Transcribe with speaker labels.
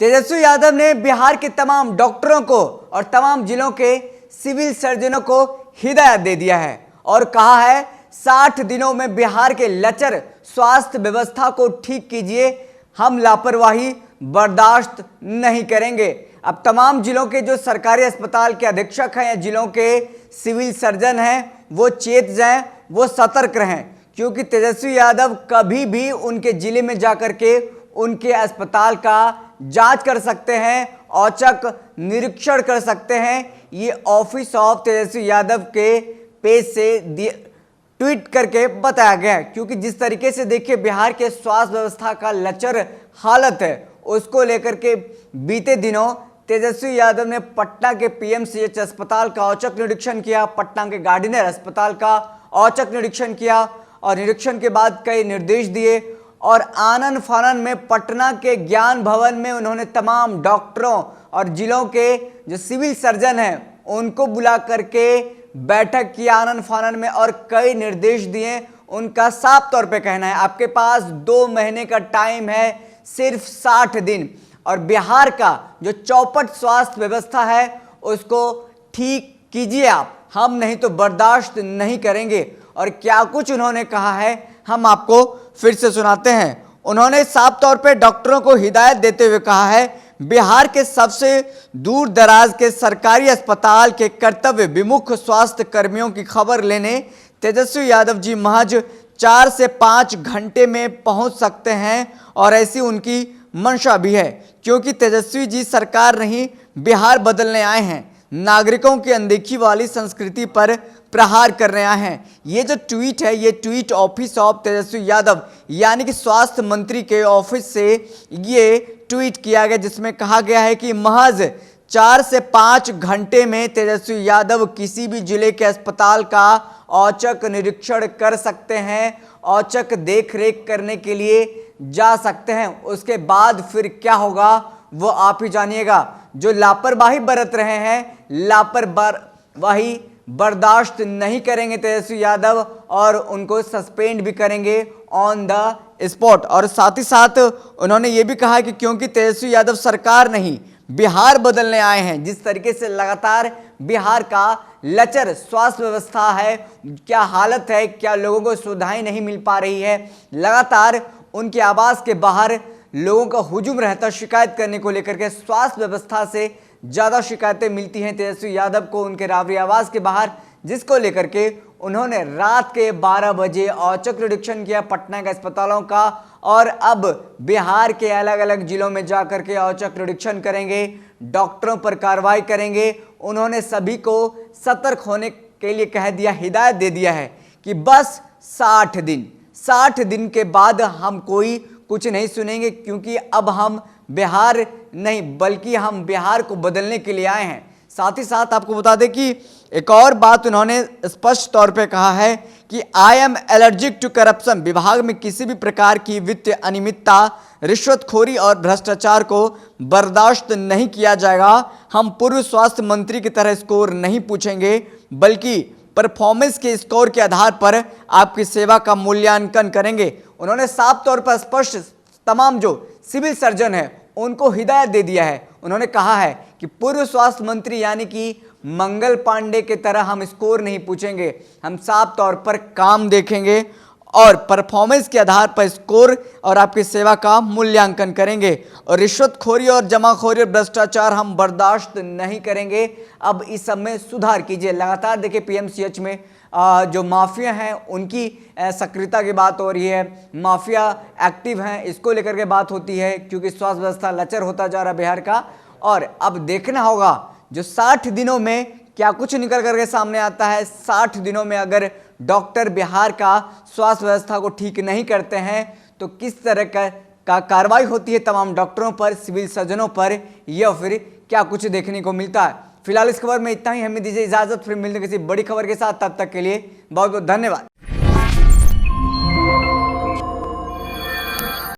Speaker 1: तेजस्वी यादव ने बिहार के तमाम डॉक्टरों को और तमाम जिलों के सिविल सर्जनों को हिदायत दे दिया है और कहा है 60 दिनों में बिहार के लचर स्वास्थ्य व्यवस्था को ठीक कीजिए, हम लापरवाही बर्दाश्त नहीं करेंगे। अब तमाम जिलों के जो सरकारी अस्पताल के अधीक्षक हैं या जिलों के सिविल सर्जन हैं वो चेत जाएं, वो सतर्क रहें, क्योंकि तेजस्वी यादव कभी भी उनके जिले में जाकर के उनके अस्पताल का जांच कर सकते हैं, औचक निरीक्षण कर सकते हैं। ये ऑफिस ऑफ तेजस्वी यादव के पेज से ट्वीट करके बताया गया है, क्योंकि जिस तरीके से देखिए बिहार के स्वास्थ्य व्यवस्था का लचर हालत है उसको लेकर के बीते दिनों तेजस्वी यादव ने पटना के पीएमसीएच अस्पताल का औचक निरीक्षण किया, पटना के गार्डिनर अस्पताल का औचक निरीक्षण किया और निरीक्षण के बाद कई निर्देश दिए और आनन फानन में पटना के ज्ञान भवन में उन्होंने तमाम डॉक्टरों और जिलों के जो सिविल सर्जन हैं उनको बुला करके बैठक की आनन फानन में और कई निर्देश दिए। उनका साफ तौर पे कहना है आपके पास 2 महीने का टाइम है, सिर्फ 60 दिन, और बिहार का जो चौपट स्वास्थ्य व्यवस्था है उसको ठीक कीजिए आप, हम नहीं तो बर्दाश्त नहीं करेंगे। और क्या कुछ उन्होंने कहा है हम आपको फिर से सुनाते हैं। उन्होंने साफ तौर पे डॉक्टरों को हिदायत देते हुए कहा है बिहार के सबसे दूर दराज के सरकारी अस्पताल के कर्तव्य विमुख स्वास्थ्य कर्मियों की खबर लेने तेजस्वी यादव जी महज 4 से 5 घंटे में पहुंच सकते हैं और ऐसी उनकी मंशा भी है, क्योंकि तेजस्वी जी सरकार नहीं बिहार बदलने आए हैं, नागरिकों की अनदेखी वाली संस्कृति पर प्रहार करने आए हैं। ये जो ट्वीट है ये tweet office of Tejashwi Yadav यानी कि स्वास्थ्य मंत्री के ऑफिस से ये ट्वीट किया गया, जिसमें कहा गया है कि महज 4 से 5 घंटे में तेजस्वी यादव किसी भी जिले के अस्पताल का औचक निरीक्षण कर सकते हैं, औचक देख रेख करने के लिए जा सकते हैं। उसके बाद फिर क्या होगा वो आप ही जानिएगा। जो लापरवाही बरत रहे हैं, लापरवाही बर्दाश्त नहीं करेंगे तेजस्वी यादव और उनको सस्पेंड भी करेंगे ऑन द स्पॉट। और साथ ही साथ उन्होंने ये भी कहा कि क्योंकि तेजस्वी यादव सरकार नहीं बिहार बदलने आए हैं, जिस तरीके से लगातार बिहार का लचर स्वास्थ्य व्यवस्था है, क्या हालत है, क्या लोगों को सुविधाएं नहीं मिल पा रही है, लगातार उनके आवास के बाहर लोगों का हुजूम रहता शिकायत करने को लेकर के। स्वास्थ्य व्यवस्था से ज़्यादा शिकायतें मिलती हैं तेजस्वी यादव को उनके राबरी आवास के बाहर, जिसको लेकर के उन्होंने रात के 12 बजे औचक निरीक्षण किया पटना के अस्पतालों का और अब बिहार के अलग अलग जिलों में जाकर के औचक निरीक्षण करेंगे, डॉक्टरों पर कार्रवाई करेंगे। उन्होंने सभी को सतर्क होने के लिए कह दिया, हिदायत दे दिया है कि बस 60 दिन के बाद हम कोई कुछ नहीं सुनेंगे, क्योंकि अब हम बिहार नहीं बल्कि हम बिहार को बदलने के लिए आए हैं। साथ ही साथ आपको बता दें कि एक और बात उन्होंने स्पष्ट तौर पे कहा है कि I am allergic to corruption, विभाग में किसी भी प्रकार की वित्तीय अनियमितता, रिश्वतखोरी और भ्रष्टाचार को बर्दाश्त नहीं किया जाएगा। हम पूर्व स्वास्थ्य मंत्री की तरह स्कोर नहीं पूछेंगे, बल्कि परफॉर्मेंस के स्कोर के आधार पर आपकी सेवा का मूल्यांकन करेंगे। उन्होंने साफ तौर पर स्पष्ट तमाम जो सिविल सर्जन है उनको हिदायत दे दिया है। उन्होंने कहा है कि पूर्व स्वास्थ्य मंत्री यानी कि मंगल पांडे की तरह हम स्कोर नहीं पूछेंगे, हम साफ तौर पर काम देखेंगे और परफॉर्मेंस के आधार पर स्कोर और आपकी सेवा का मूल्यांकन करेंगे। और रिश्वतखोरी और जमाखोरी और भ्रष्टाचार हम बर्दाश्त नहीं करेंगे। अब इस सब में सुधार कीजिए। लगातार देखिए पीएमसीएच में जो माफिया हैं उनकी सक्रियता की बात हो रही है, माफिया एक्टिव हैं इसको लेकर के बात होती है, क्योंकि स्वास्थ्य व्यवस्था लचर होता जा रहा है बिहार का। और अब देखना होगा जो 60 दिनों में क्या कुछ निकल करके सामने आता है। 60 दिनों में अगर डॉक्टर बिहार का स्वास्थ्य व्यवस्था को ठीक नहीं करते हैं तो किस तरह का कार्रवाई होती है तमाम डॉक्टरों पर, सिविल सर्जनों पर, या फिर क्या कुछ देखने को मिलता है। फिलहाल इस खबर में इतना ही, हमें दीजिए इजाजत, फिर मिलते किसी बड़ी खबर के साथ, तब तक के लिए बहुत बहुत धन्यवाद।